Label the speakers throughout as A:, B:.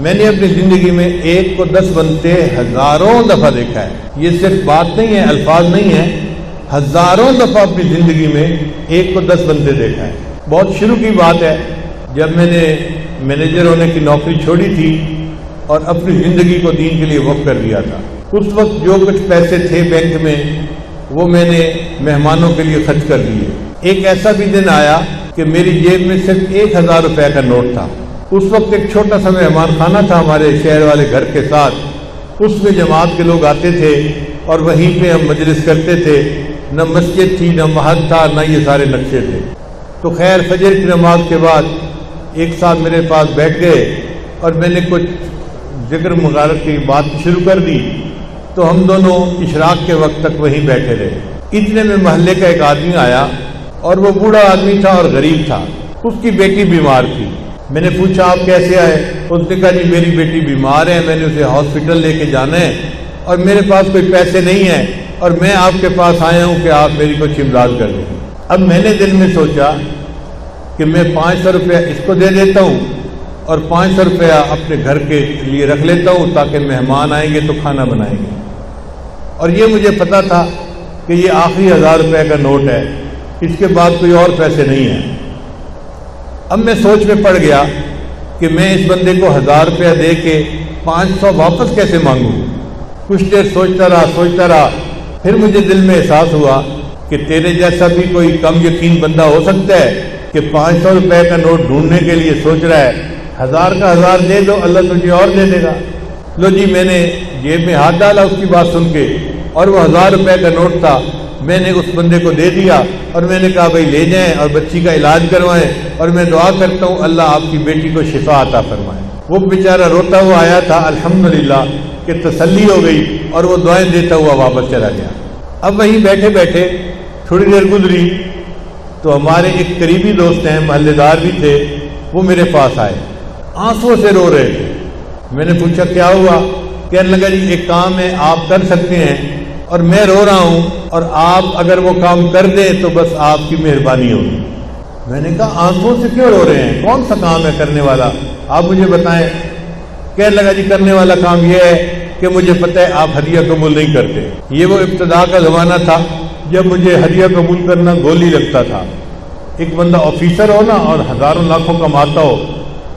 A: میں نے اپنی زندگی میں 1 کو 10 بنتے ہزاروں دفعہ دیکھا ہے. یہ صرف بات نہیں ہے، الفاظ نہیں ہے، ہزاروں دفعہ اپنی زندگی میں 1 کو 10 بنتے دیکھا ہے. بہت شروع کی بات ہے، جب میں نے مینیجر ہونے کی نوکری چھوڑی تھی اور اپنی زندگی کو دین کے لیے وقف کر دیا تھا. اس وقت جو کچھ پیسے تھے بینک میں وہ میں نے مہمانوں کے لیے خرچ کر دیے. ایک ایسا بھی دن آیا کہ میری جیب میں صرف 1000 روپے کا نوٹ تھا. اس وقت ایک چھوٹا سا مہمان خانہ تھا ہمارے شہر والے گھر کے ساتھ. اس میں جماعت کے لوگ آتے تھے اور وہیں پہ ہم مجلس کرتے تھے. نہ مسجد تھی، نہ محل تھا، نہ یہ سارے نقشے تھے. تو خیر فجر کی نماز کے بعد ایک ساتھ میرے پاس بیٹھ گئے اور میں نے کچھ ذکر مغارت کی بات شروع کر دی. تو ہم دونوں اشراق کے وقت تک وہیں بیٹھے رہے. اتنے میں محلے کا ایک آدمی آیا اور وہ بوڑھا آدمی تھا اور غریب تھا. اس کی بیٹی بیمار تھی. میں نے پوچھا آپ کیسے آئے؟ اس نے کہا جی میری بیٹی بیمار ہے، میں نے اسے ہاسپٹل لے کے جانا ہے اور میرے پاس کوئی پیسے نہیں ہیں اور میں آپ کے پاس آیا ہوں کہ آپ میری کچھ امداد کر دیں. اب میں نے دل میں سوچا کہ میں 500 روپیہ اس کو دے دیتا ہوں اور 500 روپیہ اپنے گھر کے لیے رکھ لیتا ہوں تاکہ مہمان آئیں گے تو کھانا بنائیں گے. اور یہ مجھے پتا تھا کہ یہ آخری 1000 روپے کا نوٹ ہے، اس کے بعد کوئی اور پیسے نہیں ہیں. اب میں سوچ میں پڑ گیا کہ میں اس بندے کو 1000 روپیہ دے کے 500 واپس کیسے مانگوں. کچھ دیر سوچتا رہا. پھر مجھے دل میں احساس ہوا کہ تیرے جیسا بھی کوئی کم یقین بندہ ہو سکتا ہے کہ 500 روپے کا نوٹ ڈھونڈنے کے لیے سوچ رہا ہے. 1000 کا 1000 دے دو، اللہ تجھے اور دے دے گا. لو جی، میں نے جیب میں ہاتھ ڈالا اس کی بات سن کے اور وہ 1000 روپے کا نوٹ تھا. میں نے اس بندے کو دے دیا اور میں نے کہا بھائی لے جائیں اور بچی کا علاج کروائیں اور میں دعا کرتا ہوں اللہ آپ کی بیٹی کو شفا عطا فرمائے. وہ بیچارہ روتا ہوا آیا تھا، الحمدللہ کہ تسلی ہو گئی اور وہ دعائیں دیتا ہوا واپس چلا گیا. اب وہیں بیٹھے بیٹھے تھوڑی دیر گزری تو ہمارے ایک قریبی دوست ہیں، محلے دار بھی تھے، وہ میرے پاس آئے، آنسوں سے رو رہے تھے. میں نے پوچھا کیا ہوا؟ کہنے لگا جی ایک کام ہے آپ کر سکتے ہیں اور میں رو رہا ہوں اور آپ اگر وہ کام کر دیں تو بس آپ کی مہربانی ہوگی. میں نے کہا آنسوں سے کیوں رو رہے ہیں؟ کون سا کام ہے کرنے والا؟ آپ مجھے بتائیں. کہنے لگا جی کرنے والا کام یہ ہے کہ مجھے پتہ ہے آپ ہدیہ قبول نہیں کرتے. یہ وہ ابتدا کا زمانہ تھا جب مجھے ہدیہ قبول کرنا گولی لگتا تھا. ایک بندہ آفیسر ہو نا اور ہزاروں لاکھوں کماتا ہو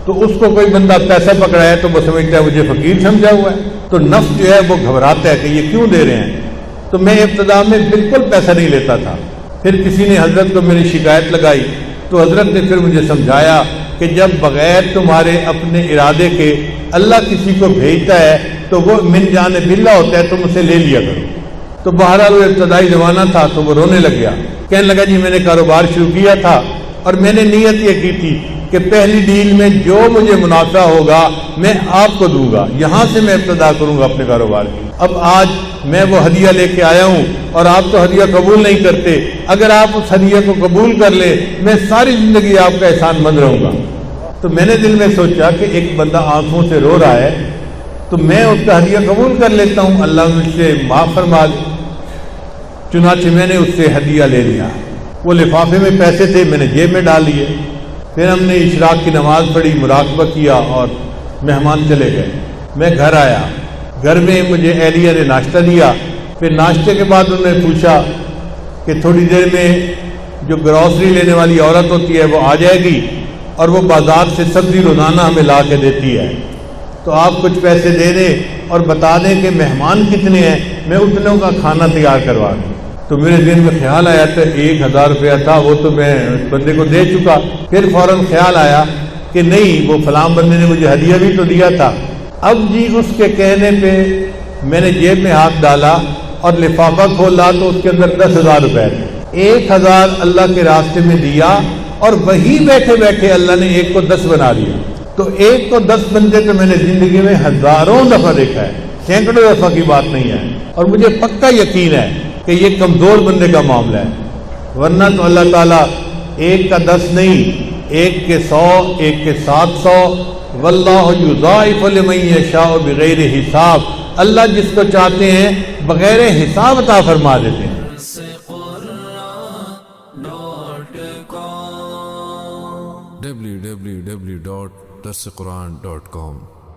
A: تو اس کو کوئی بندہ پیسہ پکڑایا تو وہ سمجھتا ہے مجھے فقیر سمجھا ہوا ہے، تو نفس جو ہے وہ گھبراتا ہے کہ یہ کیوں دے رہے ہیں. تو میں ابتدا میں بالکل پیسہ نہیں لیتا تھا. پھر کسی نے حضرت کو میری شکایت لگائی تو حضرت نے پھر مجھے سمجھایا کہ جب بغیر تمہارے اپنے ارادے کے اللہ کسی کو بھیجتا ہے تو وہ من جانب اللہ ہوتا ہے، تم اسے لے لیا کرو. تو بہرحال وہ ابتدائی زمانہ تھا تو وہ رونے لگ گیا. کہنے لگا جی میں نے کاروبار شروع کیا تھا اور میں نے نیت یہ کی تھی کہ پہلی ڈیل میں جو مجھے منافع ہوگا میں آپ کو دوں گا، یہاں سے میں ابتدا کروں گا اپنے کاروبار کی. اب آج میں وہ ہدیہ لے کے آیا ہوں اور آپ تو ہدیہ قبول نہیں کرتے. اگر آپ اس ہدیہ کو قبول کر لیں میں ساری زندگی آپ کا احسان مند رہوں گا. تو میں نے دل میں سوچا کہ ایک بندہ آنکھوں سے رو رہا ہے تو میں اس کا ہدیہ قبول کر لیتا ہوں، اللہ مجھ سے معاف فرما دے. چنانچہ میں نے اس سے ہدیہ لے لیا. وہ لفافے میں پیسے تھے، میں نے جیب میں ڈال لیے. پھر ہم نے اشراق کی نماز پڑھی، مراقبہ کیا اور مہمان چلے گئے. میں گھر آیا، گھر میں مجھے اہلیہ نے ناشتہ دیا. پھر ناشتے کے بعد انہوں نے پوچھا کہ تھوڑی دیر میں جو گروسری لینے والی عورت ہوتی ہے وہ آ جائے گی اور وہ بازار سے سبزی روزانہ ہمیں لا کے دیتی ہے، تو آپ کچھ پیسے دے دیں اور بتا دیں کہ مہمان کتنے ہیں، میں اتنوں کا کھانا تیار کروا دوں. تو میرے ذہن میں خیال آیا تھا 1000 روپیہ تھا وہ تو میں اس بندے کو دے چکا. پھر فوراً خیال آیا کہ نہیں وہ فلاں بندے نے مجھے ہدیہ بھی تو دیا تھا. اب جی اس کے کہنے پہ میں نے جیب میں ہاتھ ڈالا اور لفافہ کھولا تو اس کے اندر 10,000 روپے تھے. 1000 اللہ کے راستے میں دیا اور وہی بیٹھے بیٹھے اللہ نے 1 کو 10 بنا دیا. تو 1 کو 10 بندے تو میں نے زندگی میں ہزاروں دفعہ دیکھا ہے، سینکڑوں دفعہ کی بات نہیں ہے. اور مجھے پکا یقین ہے کہ یہ کمزور بندے کا معاملہ ہے، ورنہ تو اللہ تعالیٰ 1 کا 10 نہیں، 1 کے 100، 1 کے 700، واللہ یضاعف لمن یشاء بغیر حساب. اللہ جس کو چاہتے ہیں بغیر حساب عطا فرما دیتے ہیں.
B: www.darsequran.com